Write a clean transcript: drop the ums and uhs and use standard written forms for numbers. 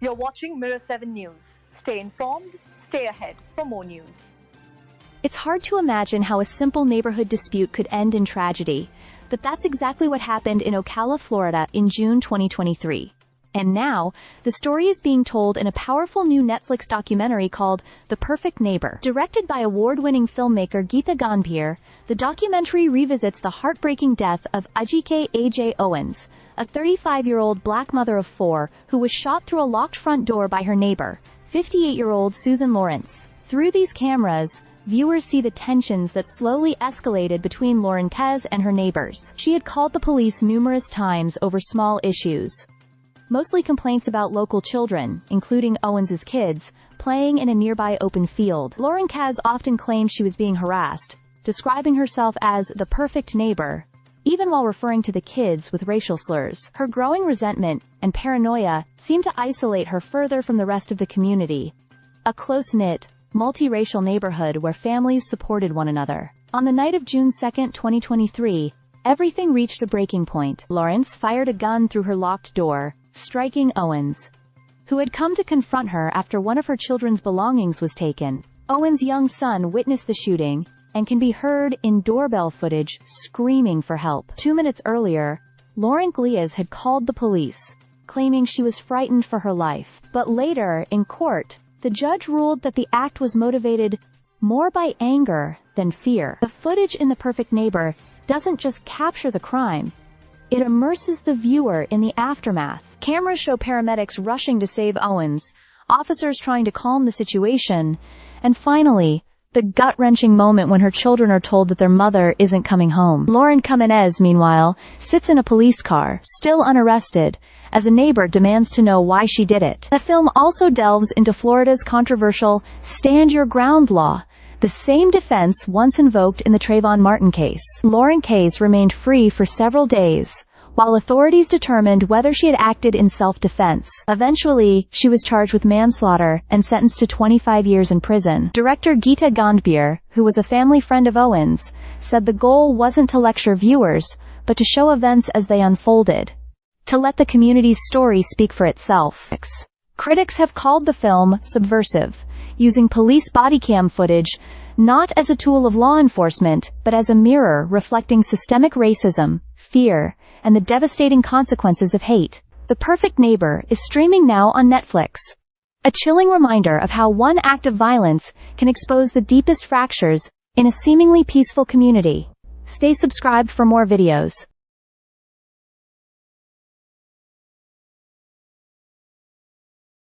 You're watching Mirror 7 News. Stay informed, stay ahead for more news. It's hard to imagine how a simple neighborhood dispute could end in tragedy, but that's exactly what happened in Ocala, Florida in June 2023. And now, the story is being told in a powerful new Netflix documentary called The Perfect Neighbor. Directed by award-winning filmmaker Geeta Gandbhir, the documentary revisits the heartbreaking death of Ajike A.J. Owens, a 35-year-old black mother of four who was shot through a locked front door by her neighbor, 58-year-old Susan Lawrence. Through these cameras, viewers see the tensions that slowly escalated between Lauren Kez and her neighbors. She had called the police numerous times over small issues, mostly complaints about local children, including Owens's kids, playing in a nearby open field. Lauren Kez often claimed she was being harassed, describing herself as the perfect neighbor, even while referring to the kids with racial slurs. Her growing resentment and paranoia seemed to isolate her further from the rest of the community, a close-knit, multiracial neighborhood where families supported one another. On the night of June 2, 2023, everything reached a breaking point. Lawrence fired a gun through her locked door, striking Owens, who had come to confront her after one of her children's belongings was taken. Owens' young son witnessed the shooting and can be heard in doorbell footage screaming for help. 2 minutes earlier, Lauren Glias had called the police, claiming she was frightened for her life. But later, in court, the judge ruled that the act was motivated more by anger than fear. The footage in The Perfect Neighbor doesn't just capture the crime, it immerses the viewer in the aftermath. Cameras show paramedics rushing to save Owens, officers trying to calm the situation, and finally, the gut-wrenching moment when her children are told that their mother isn't coming home. Lauren Jimenez, meanwhile, sits in a police car, still unarrested, as a neighbor demands to know why she did it. The film also delves into Florida's controversial Stand Your Ground law, the same defense once invoked in the Trayvon Martin case. Lauren Kez remained free for several days, while authorities determined whether she had acted in self-defense. Eventually, she was charged with manslaughter and sentenced to 25 years in prison. Director Geeta Gandbhir, who was a family friend of Owens, said the goal wasn't to lecture viewers, but to show events as they unfolded, to let the community's story speak for itself. Critics have called the film subversive, using police body cam footage not as a tool of law enforcement, but as a mirror reflecting systemic racism, fear, and the devastating consequences of hate. The Perfect Neighbor is streaming now on Netflix, a chilling reminder of how one act of violence can expose the deepest fractures in a seemingly peaceful community. Stay subscribed for more videos.